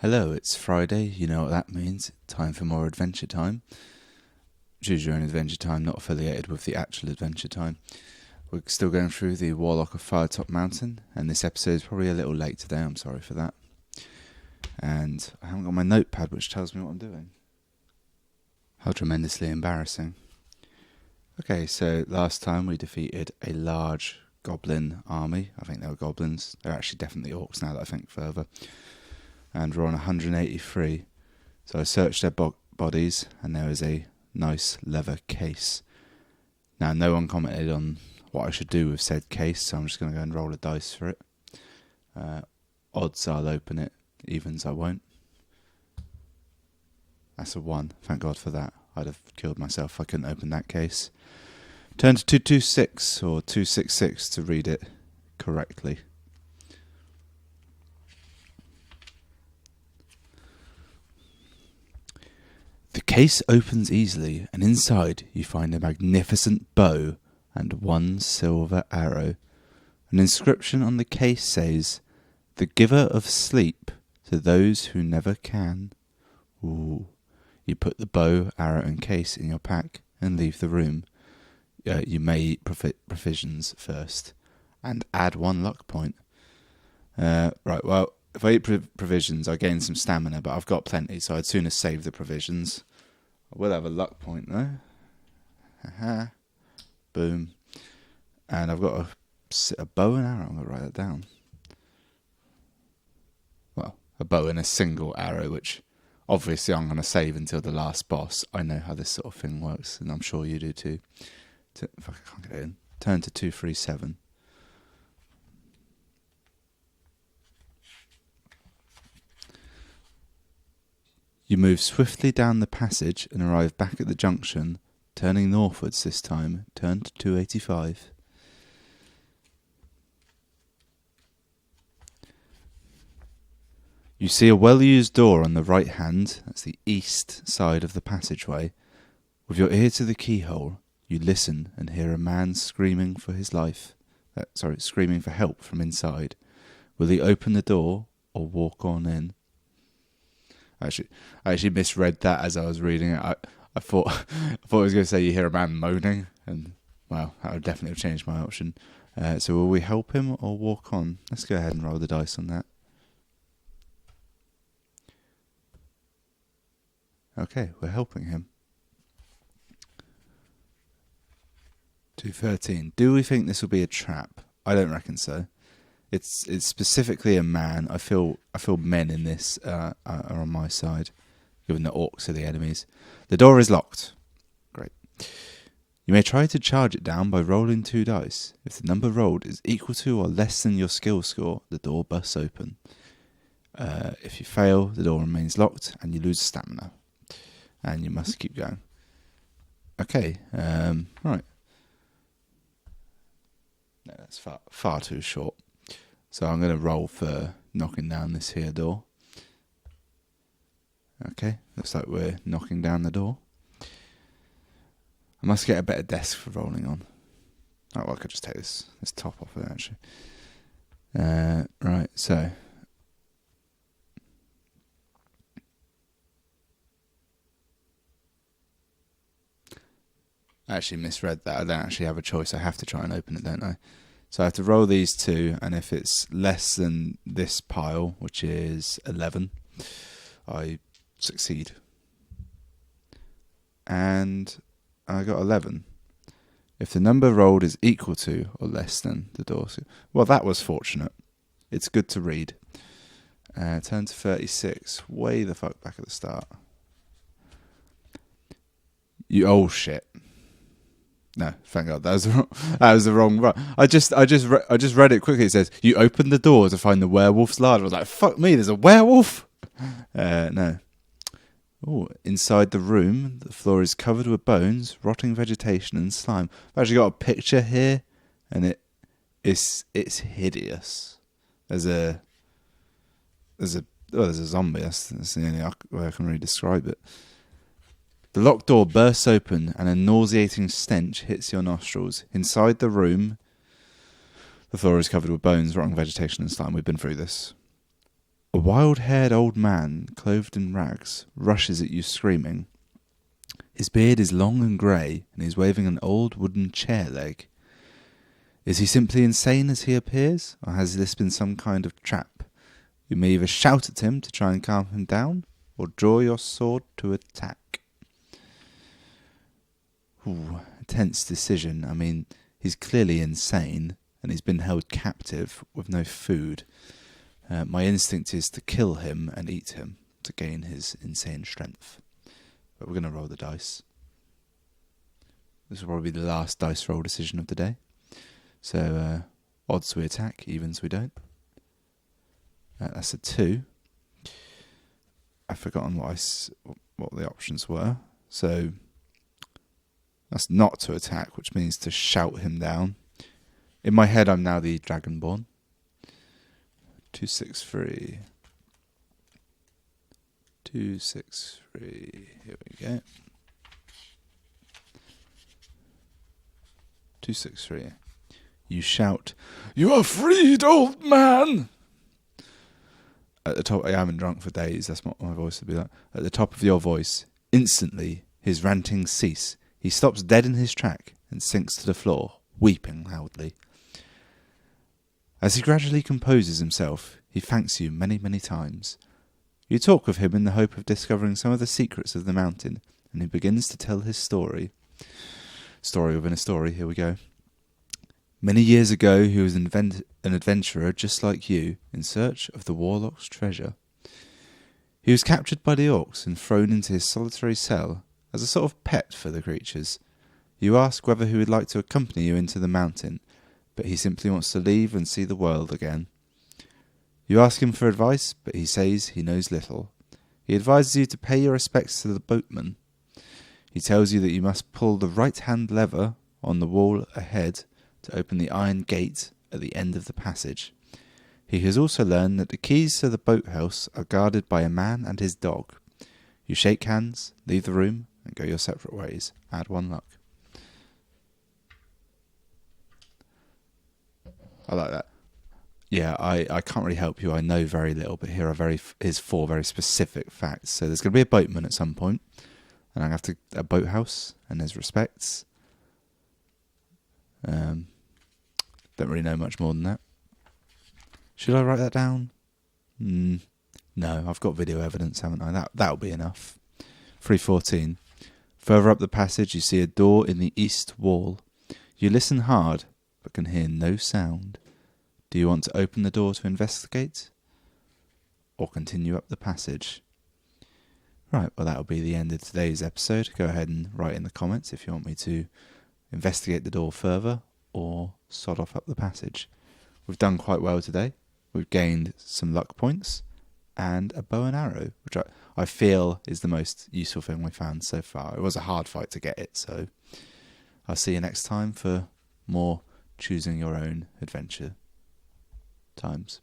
Hello, it's Friday, you know what that means. Time for more Adventure Time. Choose your own Adventure Time, not affiliated with the actual Adventure Time. We're still going through the Warlock of Firetop Mountain, and this episode is probably a little late today, I'm sorry for that. And I haven't got my notepad which tells me what I'm doing. How tremendously embarrassing. Okay, so last time we defeated a large goblin army. I think they were goblins. They're actually definitely orcs now that I think further. And we're on 183. So I searched their bodies, and there was a nice leather case. Now, no one commented on what I should do with said case, so I'm just going to go and roll a dice for it. Odds I'll open it, evens I won't. That's a 1. Thank God for that. I'd have killed myself if I couldn't open that case. Turn to 226 or 266 to read it correctly. The case opens easily, and inside you find a magnificent bow and 1 silver arrow. An inscription on the case says, "The giver of sleep to those who never can." Ooh. You put the bow, arrow and case in your pack and leave the room. You may eat provisions first and add 1 luck point. Right, well, if I eat provisions, I gain some stamina, but I've got plenty, so I'd sooner save the provisions. I will have a luck point, though. Haha. Boom. And I've got a bow and arrow. I'm going to write that down. Well, a bow and a single arrow, which obviously I'm going to save until the last boss. I know how this sort of thing works, and I'm sure you do too. If I can't get it in. Turn to 237. You move swiftly down the passage and arrive back at the junction, turning northwards this time. Turn to 285. You see a well-used door on the right hand, that's the east side of the passageway. With your ear to the keyhole, you listen and hear a man screaming for his life. Screaming for help from inside. Will he open the door or walk on in? I actually misread that as I was reading it. I thought it was going to say you hear a man moaning, and well, that would definitely have changed my option. So will we help him or walk on? Let's go ahead and roll the dice on that. Okay, we're helping him. 213. Do we think this will be a trap? I don't reckon so. It's specifically a man. I feel men in this are on my side, given the orcs are the enemies. The door is locked. Great. You may try to charge it down by rolling 2 dice. If the number rolled is equal to or less than your skill score, the door busts open. If you fail, the door remains locked and you lose stamina. And you must keep going. Okay, right. No, that's far too short. So I'm going to roll for knocking down this here door. Okay, looks like we're knocking down the door. I must get a better desk for rolling on. Oh, well, I could just take this top off of it, actually. Right, so. I actually misread that. I don't actually have a choice. I have to try and open it, don't I? So I have to roll these 2, and if it's less than this pile, which is 11, I succeed. And I got 11. If the number rolled is equal to or less than the door. Well, that was fortunate. It's good to read. Turn to 36. Way the fuck back at the start. Oh shit. No, thank God. That was the wrong run. I just read it quickly. It says you open the door to find the werewolf's larder. I was like, fuck me, there's a werewolf. No. Oh, inside the room, the floor is covered with bones, rotting vegetation, and slime. I've actually got a picture here, and it's hideous. There's a zombie. That's the only way I can really describe it. The locked door bursts open and a nauseating stench hits your nostrils. Inside the room, the floor is covered with bones, rotting vegetation and slime. We've been through this. A wild-haired old man, clothed in rags, rushes at you screaming. His beard is long and grey, and he's waving an old wooden chair leg. Is he simply insane as he appears, or has this been some kind of trap? You may either shout at him to try and calm him down, or draw your sword to attack. Ooh, a tense decision. I mean, he's clearly insane, and he's been held captive with no food. My instinct is to kill him and eat him to gain his insane strength. But we're going to roll the dice. This will probably be the last dice roll decision of the day. So, odds we attack, evens we don't. That's a 2. I've forgotten what the options were. So, that's not to attack, which means to shout him down. In my head, I'm now the Dragonborn. 2, 6, 3. 2, 6, 3. Here we go. 2, 6, 3. You shout, "You are freed, old man!" At the top, I haven't drunk for days, that's what my voice would be like. At the top of your voice, instantly, his rantings cease. He stops dead in his track and sinks to the floor, weeping loudly. As he gradually composes himself, he thanks you many, many times. You talk with him in the hope of discovering some of the secrets of the mountain, and he begins to tell his story. Story within a story, here we go. Many years ago, he was an adventurer just like you, in search of the Warlock's treasure. He was captured by the orcs and thrown into his solitary cell as a sort of pet for the creatures. You ask whether he would like to accompany you into the mountain, but he simply wants to leave and see the world again. You ask him for advice, but he says he knows little. He advises you to pay your respects to the boatman. He tells you that you must pull the right-hand lever on the wall ahead to open the iron gate at the end of the passage. He has also learned that the keys to the boathouse are guarded by a man and his dog. You shake hands, leave the room, and go your separate ways. Add 1 luck. I like that. Yeah, I can't really help you. I know very little, but here are his 4 very specific facts. So there's going to be a boatman at some point, and I'm going to have a boathouse, and there's respects. Don't really know much more than that. Should I write that down? No, I've got video evidence, haven't I? That'll be enough. 3:14. Further up the passage, you see a door in the east wall. You listen hard, but can hear no sound. Do you want to open the door to investigate, or continue up the passage? Right, well, that'll be the end of today's episode. Go ahead and write in the comments if you want me to investigate the door further, or sod off up the passage. We've done quite well today. We've gained some luck points and a bow and arrow, which I feel is the most useful thing we found so far. It was a hard fight to get it, so I'll see you next time for more choosing your own adventure times.